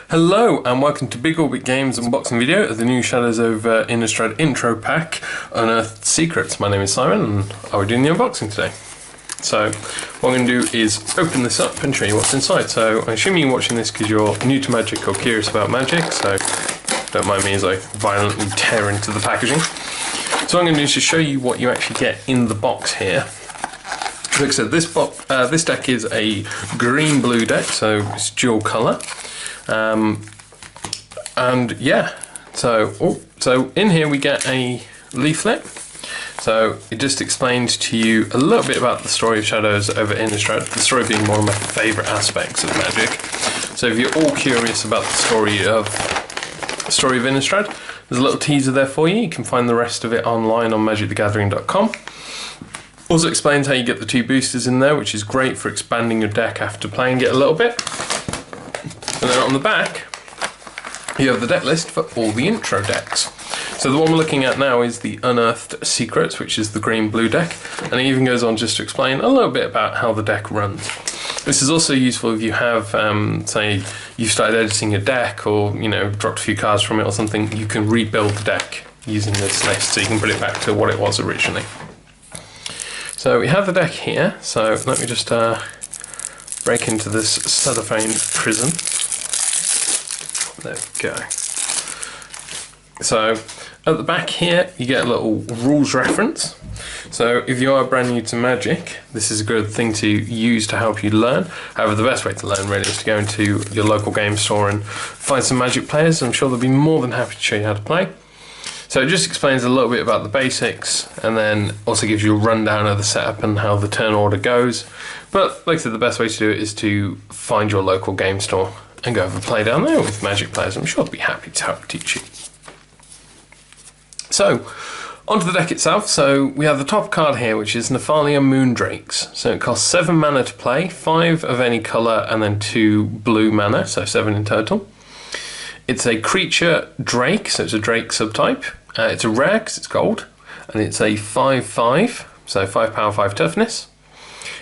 Hello and welcome to Big Orbit Games unboxing video of the new Shadows over Innistrad intro pack, Unearthed Secrets. My name is Simon and I'll be doing the unboxing today. So what I'm going to do is open this up and show you what's inside. So I assume you're watching this because you're new to Magic or curious about Magic, so don't mind me as I violently tear into the packaging. So what I'm going to do is just show you what you actually get in the box here. Like I said, this deck is a green-blue deck, so it's dual colour. And yeah, so in here we get a leaflet. So it just explains to you a little bit about the story of Shadows over Innistrad, the story being one of my favourite aspects of Magic. So if you're all curious about the story of Innistrad, there's a little teaser there for you. You can find the rest of it online on magicthegathering.com. Also explains how you get the 2 boosters in there, which is great for expanding your deck after playing it a little bit. And then on the back, you have the deck list for all the intro decks. So the one we're looking at now is the Unearthed Secrets, which is the green-blue deck, and it even goes on just to explain a little bit about how the deck runs. This is also useful if you have, say, you've started editing your deck, or dropped a few cards from it or something. You can rebuild the deck using this list, so you can put it back to what it was originally. So we have the deck here. So let me just break into this cellophane prison. There we go. So at the back here you get a little rules reference. So if you are brand new to Magic, this is a good thing to use to help you learn. However, the best way to learn really is to go into your local game store and find some Magic players. I'm sure they'll be more than happy to show you how to play. So it just explains a little bit about the basics, and then also gives you a rundown of the setup and how the turn order goes. But like I said, the best way to do it is to find your local game store and go have a play down there with Magic players. I'm sure they'll be happy to help teach you. So, onto the deck itself. So we have the top card here, which is Nephalia Moondrakes. So it costs 7 mana to play, 5 of any colour and then 2 blue mana, so 7 in total. It's a creature Drake, so it's a Drake subtype. It's a rare because it's gold, and it's a 5/5, so 5 power, 5 toughness.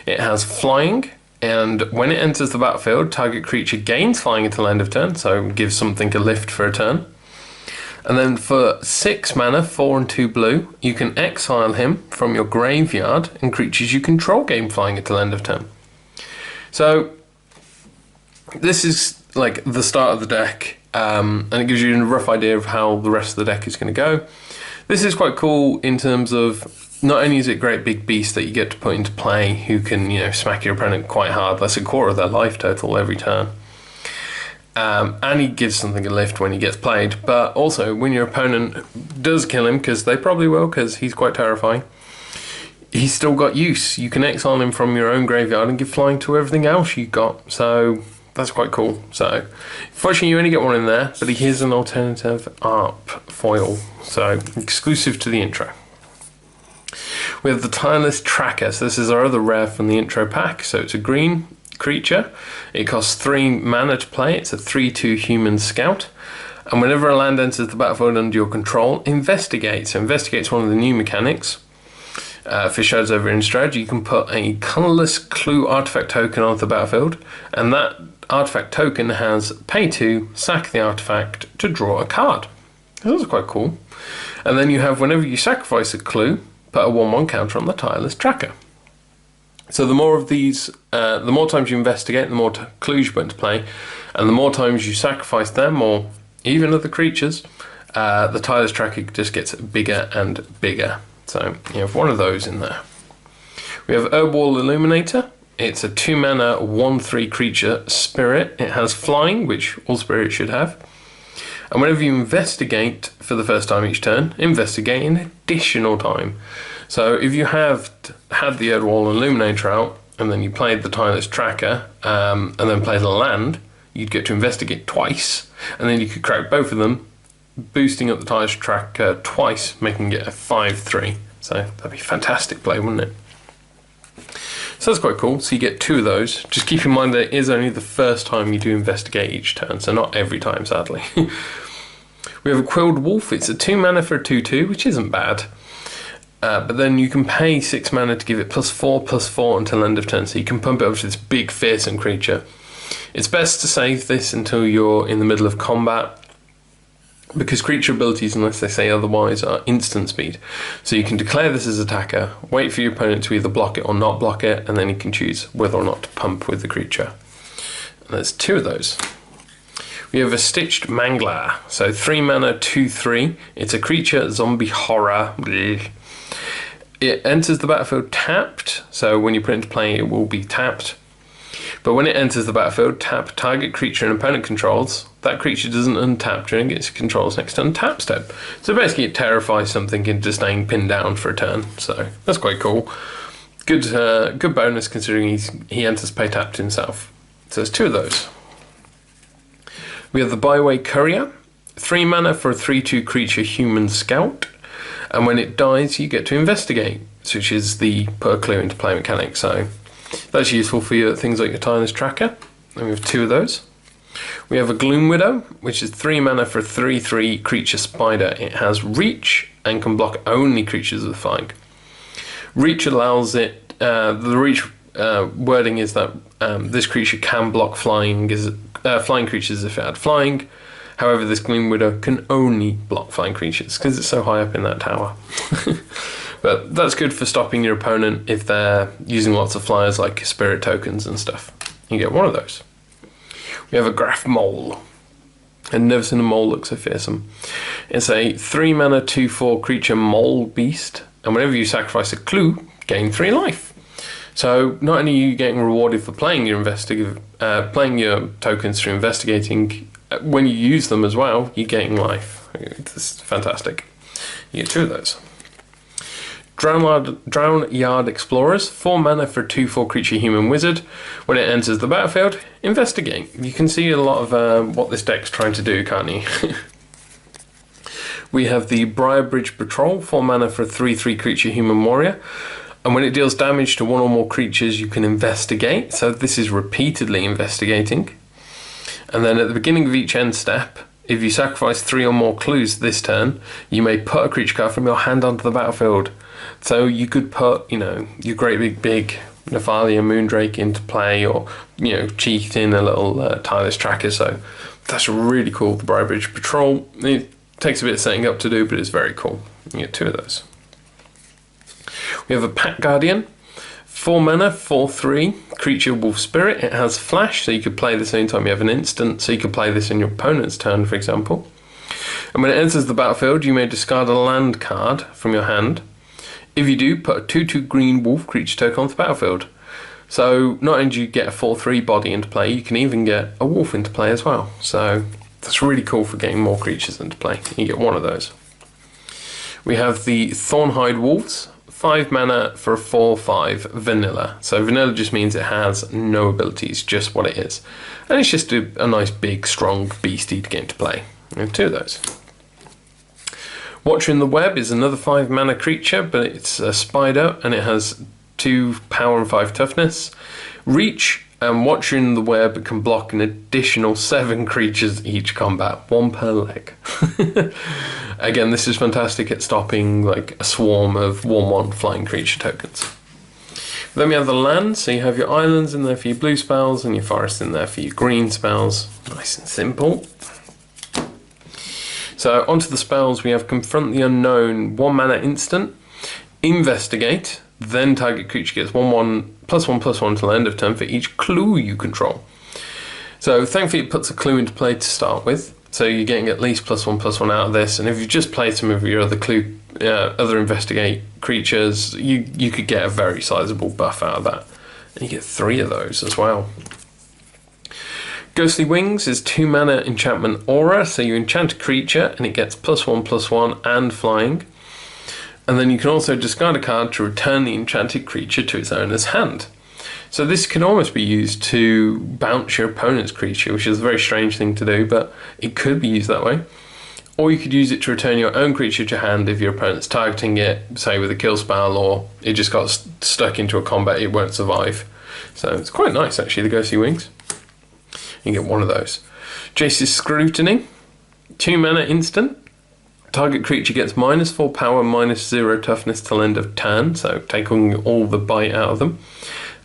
It has flying, and when it enters the battlefield, target creature gains flying until end of turn, so gives something a lift for a turn. And then for 6 mana, 4 and 2 blue, you can exile him from your graveyard, and creatures you control gain flying until end of turn. So this is like the start of the deck. And it gives you a rough idea of how the rest of the deck is going to go. This is quite cool in terms of not only is it a great big beast that you get to put into play who can smack your opponent quite hard, that's a quarter of their life total every turn. And he gives something a lift when he gets played, but also when your opponent does kill him, because they probably will because he's quite terrifying, he's still got use. You can exile him from your own graveyard and give flying to everything else you got. So that's quite cool. So, fortunately you only get one in there, but he is an alternative ARP foil, so exclusive to the intro. We have the Tireless Tracker, so this is our other rare from the intro pack. So it's a green creature, it costs 3 mana to play, it's a 3/2 human scout, and whenever a land enters the battlefield under your control, investigate. So investigate's one of the new mechanics. For Shadows over Innistrad, you can put a colourless clue artifact token onto the battlefield, and that artifact token has pay 2, sack the artifact to draw a card. That's quite cool. And then you have, whenever you sacrifice a clue, put a 1/1 counter on the Tireless Tracker. So the more of these, the more times you investigate, the more clues you put into play, and the more times you sacrifice them, or even other creatures, the Tireless Tracker just gets bigger and bigger. So you have one of those in there. We have Herbwall Illuminator. It's a 2 mana 1/3 creature spirit. It has flying, which all spirits should have. And whenever you investigate for the first time each turn, investigate an additional time. So if you have had the Herbwall Illuminator out and then you played the Tireless Tracker and then played a land, you'd get to investigate twice, and then you could crack both of them, boosting up the Tireless Tracker twice, making it a 5/3. So that'd be fantastic play, wouldn't it? So that's quite cool. So you get 2 of those. Just keep in mind that it is only the first time you do investigate each turn, so not every time, sadly. We have a Quilled Wolf. It's a 2 mana for a 2/2, which isn't bad. But then you can pay 6 mana to give it +4/+4 until end of turn, so you can pump it up to this big fearsome creature. It's best to save this until you're in the middle of combat, because creature abilities, unless they say otherwise, are instant speed. So you can declare this as attacker, wait for your opponent to either block it or not block it, and then you can choose whether or not to pump with the creature. And there's 2 of those. We have a Stitched Mangler. So 3 mana, 2/3. It's a creature, zombie horror. Blech. It enters the battlefield tapped, so when you put it into play it will be tapped. But when it enters the battlefield, tap target creature an opponent controls. That creature doesn't untap during its controls next untap step. So basically it terrifies something into staying pinned down for a turn. So that's quite cool. Good bonus considering he enters play tapped himself. So there's 2 of those. We have the Byway Courier. 3 mana for a 3/2 creature human scout. And when it dies you get to investigate, which is the put a clue into play mechanic. So that's useful for your things like your Timeless Tracker. And we have 2 of those. We have a Gloom Widow, which is 3 mana for a 3/3 creature spider. It has reach and can block only creatures with flying. Reach allows it, the reach wording is that this creature can block flying creatures if it had flying. However, this Gloom Widow can only block flying creatures because it's so high up in that tower. But that's good for stopping your opponent if they're using lots of flyers like spirit tokens and stuff. You get 1 of those. We have a Graph Mole. I've never seen a mole look so fearsome. It's a 3 mana 2/4 creature mole beast, and whenever you sacrifice a clue, gain 3 life. So not only are you getting rewarded for playing your tokens through investigating, when you use them as well, you're getting life. It's fantastic. You get 2 of those. Drown Yard Explorers, 4 mana for a 2/4 creature human wizard. When it enters the battlefield, investigate. You can see a lot of what this deck's trying to do, can't you? We have the Briarbridge Patrol, 4 mana for a 3/3 creature human warrior. And when it deals damage to 1 or more creatures, you can investigate. So this is repeatedly investigating. And then at the beginning of each end step, if you sacrifice 3 or more clues this turn, you may put a creature card from your hand onto the battlefield. So you could put, your great big Nephalia Moondrake into play, or, cheat in a little Timeless Tracker. So that's really cool, the Briarbridge Patrol. It takes a bit of setting up to do, but it's very cool. You get 2 of those. We have a Pack Guardian. 4 mana, 4/3, creature wolf spirit. It has flash, so you could play this anytime you have an instant, so you could play this in your opponent's turn, for example. And when it enters the battlefield, you may discard a land card from your hand. If you do, put a 2/2 green wolf creature token onto the battlefield. So not only do you get a 4/3 body into play, you can even get a wolf into play as well. So that's really cool for getting more creatures into play. You get 1 of those. We have the Thornhide Wolves. 5 mana for a 4/5 vanilla. So vanilla just means it has no abilities, just what it is. And it's just a nice big strong beastie to get into play. We have 2 of those. Watcher in the Web is another 5 mana creature, but it's a spider and it has 2 power and 5 toughness. Reach, and Watcher in the Web can block an additional 7 creatures each combat, 1 per leg. Again, this is fantastic at stopping like a swarm of 1/1 flying creature tokens. Then we have the land, so you have your islands in there for your blue spells and your forest in there for your green spells. Nice and simple. So onto the spells, we have Confront the Unknown, 1 mana instant, Investigate, then target creature gets 1/1 +1/+1 till the end of turn for each clue you control. So thankfully it puts a clue into play to start with. So you're getting at least +1/+1 out of this, and if you just play some of your other other investigate creatures, you could get a very sizable buff out of that. And you get 3 of those as well. Ghostly Wings is 2 mana enchantment aura, so you enchant a creature and it gets +1/+1 and flying. And then you can also discard a card to return the enchanted creature to its owner's hand. So this can almost be used to bounce your opponent's creature, which is a very strange thing to do, but it could be used that way. Or you could use it to return your own creature to your hand if your opponent's targeting it, say with a kill spell, or it just got stuck into a combat it won't survive. So it's quite nice actually, the Ghostly Wings. You get 1 of those. Jace's Scrutiny, 2 mana instant. Target creature gets -4 power, -0 toughness till end of turn, so taking all the bite out of them.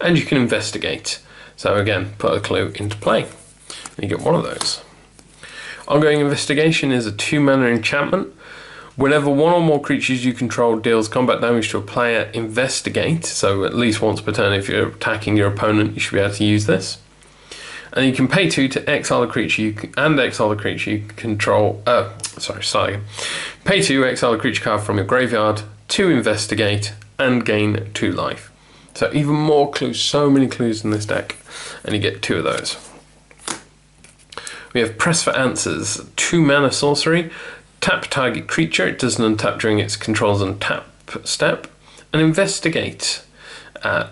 And you can investigate. So again, put a clue into play. And you get one of those. Ongoing Investigation is a 2-mana enchantment. Whenever one or more creatures you control deals combat damage to a player, investigate. So at least once per turn, if you're attacking your opponent, you should be able to use this. And you can pay 2 to exile a creature exile the creature you control. Pay 2, exile a creature card from your graveyard to investigate and gain 2 life. So even more clues, so many clues in this deck, and you get 2 of those. We have Press for Answers, 2-mana sorcery. Tap target creature, it doesn't untap during its control's untap step, and investigate.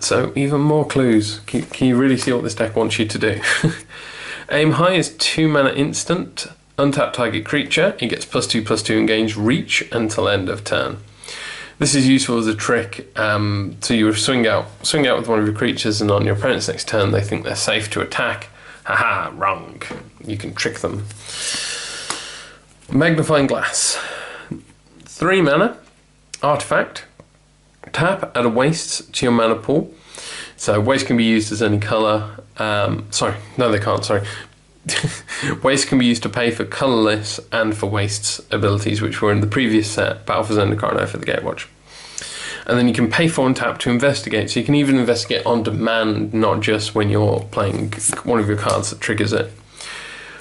So even more clues. Can you really see what this deck wants you to do? Aim High is 2-mana instant. Untap target creature, it gets +2/+2 engage reach until end of turn. This is useful as a trick. So you swing out with one of your creatures, and on your opponent's next turn they think they're safe to attack. Haha, wrong. You can trick them. Magnifying Glass, 3-mana artifact. Tap, add a waste to your mana pool. So waste can be used as any colour. They can't. Sorry. Waste can be used to pay for colourless and for waste's abilities, which were in the previous set, Battle for Zendikar for the Gatewatch. And then you can pay for and tap to investigate. So you can even investigate on demand, not just when you're playing one of your cards that triggers it.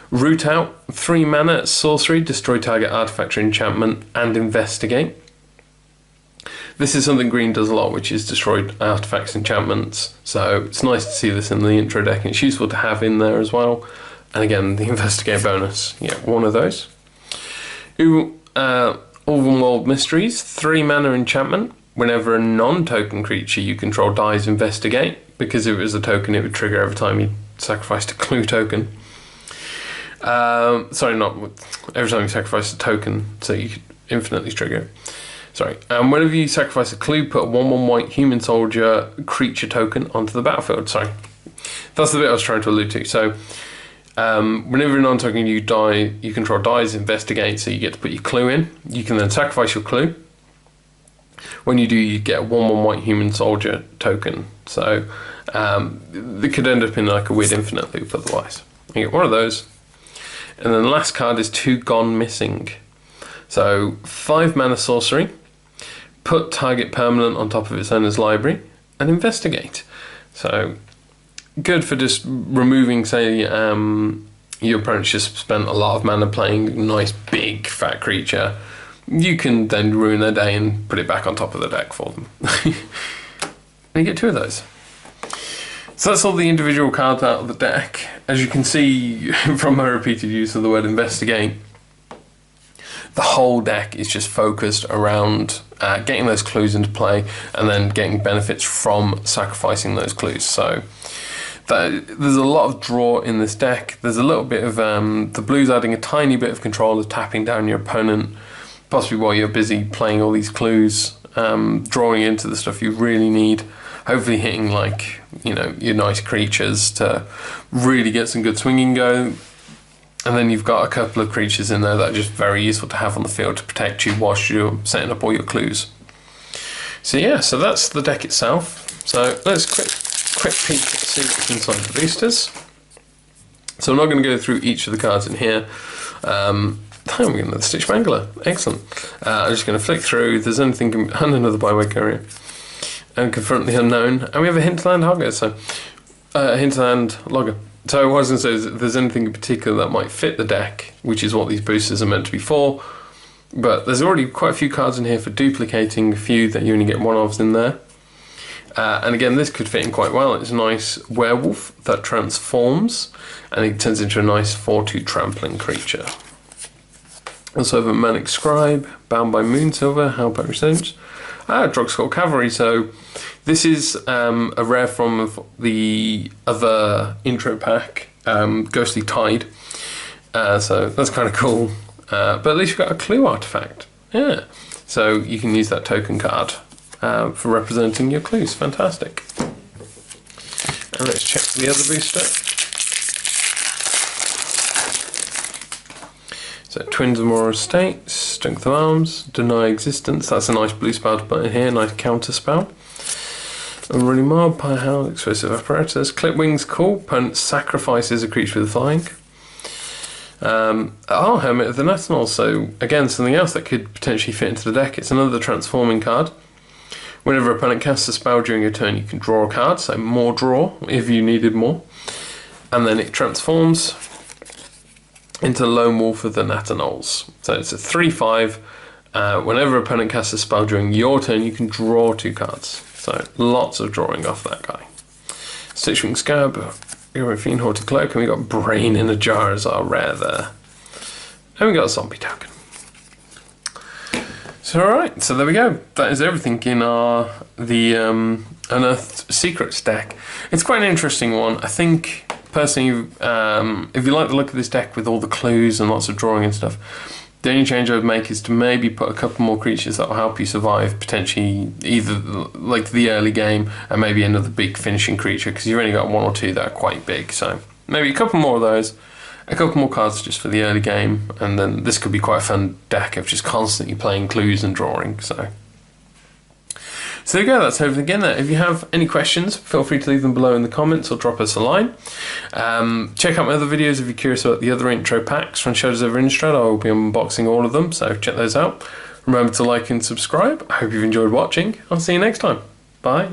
Root Out, 3-mana sorcery, destroy target artifact or enchantment, and investigate. This is something green does a lot, which is destroy artifacts, enchantments. So it's nice to see this in the intro deck, and it's useful to have in there as well. And again, the investigate bonus, one of those. Ulvenwald Mysteries, 3-mana enchantment. Whenever a non-token creature you control dies, investigate. Because if it was a token, it would trigger every time you sacrificed a clue token. Every time you sacrifice a token, so you could infinitely trigger. Whenever you sacrifice a clue, put a 1/1 white human soldier creature token onto the battlefield. Sorry, that's the bit I was trying to allude to. So, whenever a non-token you control dies, investigate, so you get to put your clue in. You can then sacrifice your clue. When you do, you get a 1/1 white human soldier token. So, it could end up in like a weird infinite loop otherwise. You get one of those. And then the last card is 2 Gone Missing. So 5-mana sorcery, put target permanent on top of its owner's library, and investigate. So good for just removing, say, your opponent's just spent a lot of mana playing a nice big fat creature. You can then ruin their day and put it back on top of the deck for them. And you get 2 of those. So that's all the individual cards out of the deck. As you can see from my repeated use of the word investigate, the whole deck is just focused around getting those clues into play and then getting benefits from sacrificing those clues. So there's a lot of draw in this deck. There's a little bit of the blues adding a tiny bit of control of tapping down your opponent, possibly while you're busy playing all these clues, drawing into the stuff you really need. Hopefully hitting your nice creatures to really get some good swinging go. And then you've got a couple of creatures in there that are just very useful to have on the field to protect you whilst you're setting up all your clues. So that's the deck itself. So let's quick peek and see what's inside the boosters. So I'm not going to go through each of the cards in here. I'm getting another Stitch Mangler. Excellent. I'm just going to flick through. There's anything, and another Byway Courier. And Confront the Unknown. And we have a Hinterland Logger. So what I was going to say is if there's anything in particular that might fit the deck, which is what these boosters are meant to be for. But there's already quite a few cards in here for duplicating a few that you only get one-offs in there. And again, this could fit in quite well. It's a nice werewolf that transforms, and it turns into a nice 4/2 trampling creature. Also have a Manic Scribe, Bound by Moonsilver, Help at Resistance. Drogskull Cavalry. So this is a rare form of the other intro pack, Ghostly Tide. So that's kind of cool. But at least you've got a clue artifact. Yeah. So you can use that token card for representing your clues. Fantastic. And let's check the other booster. So Twins of Moral Estates, Strength of Arms, Deny Existence. That's a nice blue spell to put in here, nice counter spell. Unruly Mob, Pyhow, Explosive Apparatus. Clip Wings, cool. Opponent sacrifices a creature with flying. Hermit of the Natinol, so again something else that could potentially fit into the deck. It's another transforming card. Whenever opponent casts a spell during your turn, you can draw a card, so more draw if you needed more. And then it transforms into Lone Wolf of the Natinols. So it's a 3/5. Whenever opponent casts a spell during your turn, you can draw 2 cards. So lots of drawing off that guy. Stitchwing Scab, Fiend Horticloak, and we got Brain in a Jar as our rare there. And we got a Zombie token. So alright, so there we go. That is everything in the Unearthed Secrets deck. It's quite an interesting one. I think, personally, if you like the look of this deck with all the clues and lots of drawing and stuff, the only change I would make is to maybe put a couple more creatures that will help you survive, potentially either like the early game and maybe another big finishing creature, because you've only got 1 or 2 that are quite big. So maybe a couple more of those, a couple more cards just for the early game, and then this could be quite a fun deck of just constantly playing clues and drawing. So there you go, that's everything in there. If you have any questions, feel free to leave them below in the comments or drop us a line. Check out my other videos if you're curious about the other intro packs from Shadows over Innistrad. I will be unboxing all of them, so check those out. Remember to like and subscribe. I hope you've enjoyed watching. I'll see you next time. Bye.